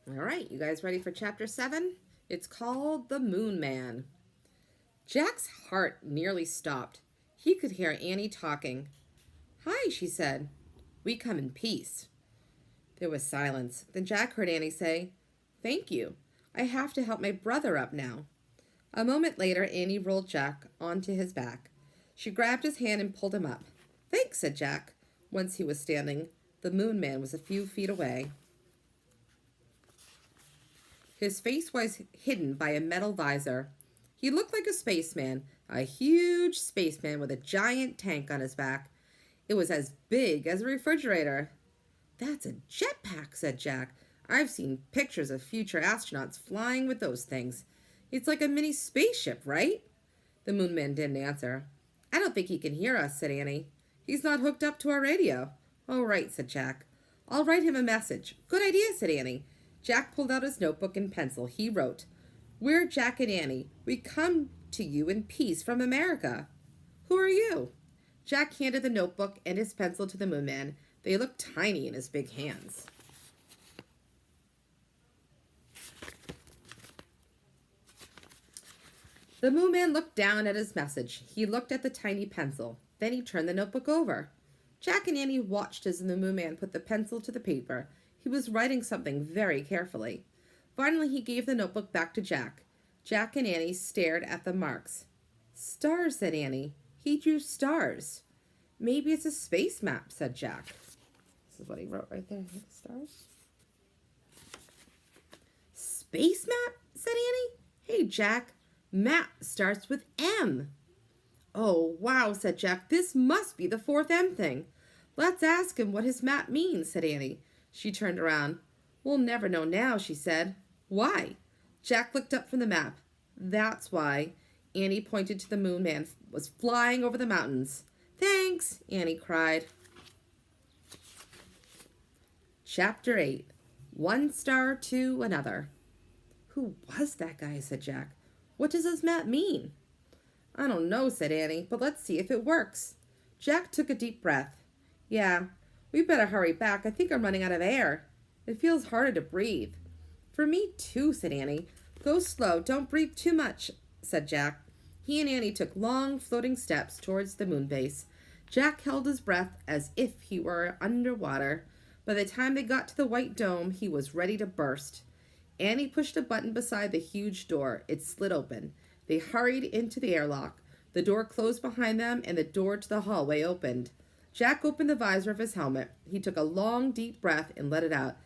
All right, you guys ready for chapter 7? It's called The Moon Man. Jack's heart nearly stopped. He could hear Annie talking. "Hi," she said. "We come in peace." There was silence. Then Jack heard Annie say, "Thank you. I have to help my brother up now." A moment later, Annie rolled Jack onto his back. She grabbed his hand and pulled him up. "Thanks," said Jack. Once he was standing, the Moon Man was a few feet away. His face was hidden by a metal visor. He looked like a spaceman, a huge spaceman with a giant tank on his back. It was as big as a refrigerator. "That's a jetpack," said Jack. "I've seen pictures of future astronauts flying with those things. It's like a mini spaceship, right?" The Moon Man didn't answer. "I don't think he can hear us," said Annie. "He's not hooked up to our radio." "Oh, right," said Jack. "I'll write him a message." "Good idea," said Annie. Jack pulled out his notebook and pencil. He wrote, "We're Jack and Annie. We come to you in peace from America." "Who are you?" Jack handed the notebook and his pencil to the Moon Man. They looked tiny in his big hands. The Moon Man looked down at his message. He looked at the tiny pencil. Then he turned the notebook over. Jack and Annie watched as the Moon Man put the pencil to the paper. He was writing something very carefully. Finally, he gave the notebook back to Jack. Jack and Annie stared at the marks. "Stars," said Annie. "He drew stars." "Maybe it's a space map," said Jack. This is what he wrote right there. Stars. "Space map?" said Annie. "Hey, Jack, map starts with M." "Oh, wow," said Jack. "This must be the fourth M thing." "Let's ask him what his map means," said Annie. She turned around. "We'll never know now," she said. "Why?" Jack looked up from the map. "That's why." Annie pointed to the Moon Man was flying over the mountains. "Thanks," Annie cried. Chapter 8. One Star to Another. "Who was that guy?" said Jack. "What does his map mean?" "I don't know," said Annie, "but let's see if it works." Jack took a deep breath. "Yeah, we better hurry back. I think I'm running out of air. It feels harder to breathe." "For me too," said Annie. "Go slow. Don't breathe too much," said Jack. He and Annie took long, floating steps towards the moon base. Jack held his breath as if he were underwater. By the time they got to the white dome, he was ready to burst. Annie pushed a button beside the huge door. It slid open. They hurried into the airlock. The door closed behind them, and the door to the hallway opened. Jack opened the visor of his helmet. He took a long, deep breath and let it out.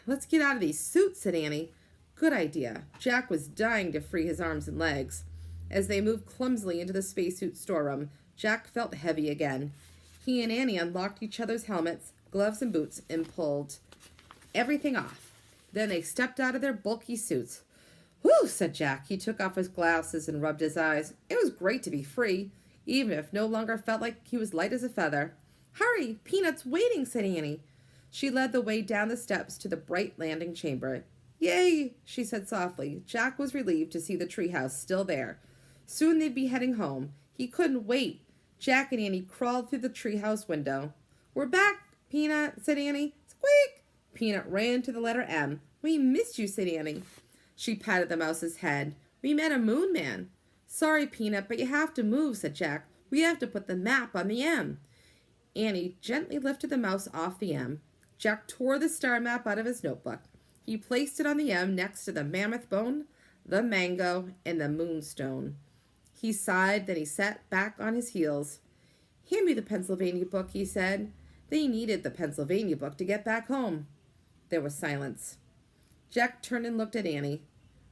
"Let's get out of these suits," said Annie. "Good idea." Jack was dying to free his arms and legs. As they moved clumsily into the spacesuit storeroom, Jack felt heavy again. He and Annie unlocked each other's helmets, gloves, and boots and pulled everything off. Then they stepped out of their bulky suits. "Whew," said Jack. He took off his glasses and rubbed his eyes. It was great to be free, even if no longer felt like he was light as a feather. "Hurry, Peanut's waiting," said Annie. She led the way down the steps to the bright landing chamber. "Yay," she said softly. Jack was relieved to see the treehouse still there. Soon they'd be heading home. He couldn't wait. Jack and Annie crawled through the treehouse window. "We're back, Peanut," said Annie. "Squeak!" Peanut ran to the letter M. "We missed you," said Annie. She patted the mouse's head. "We met a moon man." "Sorry, Peanut, but you have to move," said Jack. "We have to put the map on the M." Annie gently lifted the mouse off the M. Jack tore the star map out of his notebook. He placed it on the M next to the mammoth bone, the mango, and the moonstone. He sighed, then he sat back on his heels. "Hand me the Pennsylvania book," he said. They needed the Pennsylvania book to get back home. There was silence. Jack turned and looked at Annie.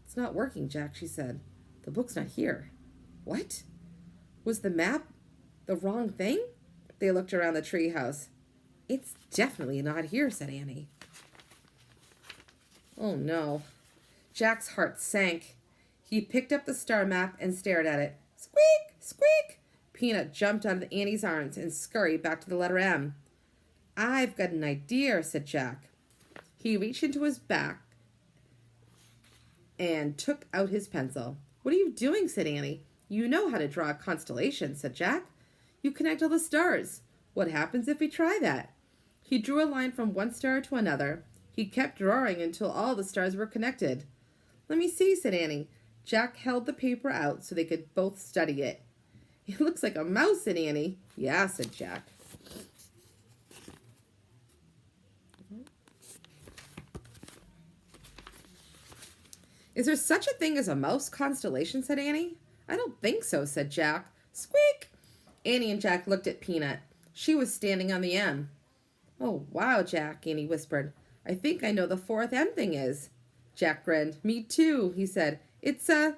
"It's not working, Jack," she said. "The book's not here." "What? Was the map the wrong thing?" They looked around the treehouse. "It's definitely not here," said Annie. "Oh, no." Jack's heart sank. He picked up the star map and stared at it. "Squeak! Squeak!" Peanut jumped out of Annie's arms and scurried back to the letter M. "I've got an idea," said Jack. He reached into his back and took out his pencil. "What are you doing?" said Annie. "You know how to draw a constellation," said Jack. "You connect all the stars. What happens if we try that?" He drew a line from one star to another. He kept drawing until all the stars were connected. Let me see, said Annie. Jack held the paper out so they could both study it. It looks like a mouse, said Annie. Yeah, said Jack. Is there such a thing as a mouse constellation, said Annie. I don't think so, said Jack. Squeak! Annie and Jack looked at Peanut. She was standing on the M. Oh, wow, Jack, Annie whispered. I think I know the fourth M thing is. Jack grinned. Me too, he said. It's a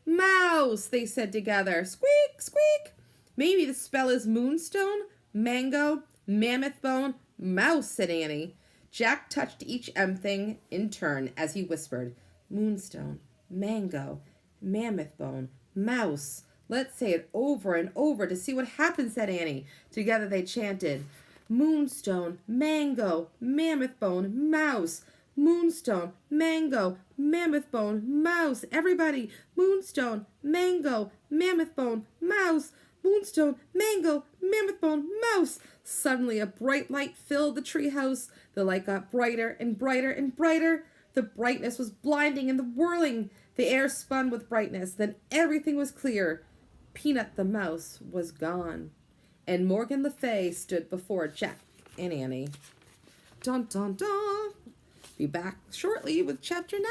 mouse, they said together. Squeak, squeak. Maybe the spell is moonstone, mango, mammoth bone, mouse, said Annie. Jack touched each M thing in turn as he whispered, Moonstone, mango, mammoth bone, mouse. Let's say it over and over to see what happens, said Annie. Together they chanted, Moonstone, mango, mammoth bone, mouse. Moonstone, mango, mammoth bone, mouse. Everybody, moonstone, mango, mammoth bone, mouse. Moonstone, mango, mammoth bone, mouse. Suddenly a bright light filled the treehouse. The light got brighter and brighter and brighter. The brightness was blinding and whirling. The air spun with brightness. Then everything was clear. Peanut the mouse was gone. And Morgan Le Fay stood before Jack and Annie. Dun, dun, dun. Be back shortly with Chapter 9.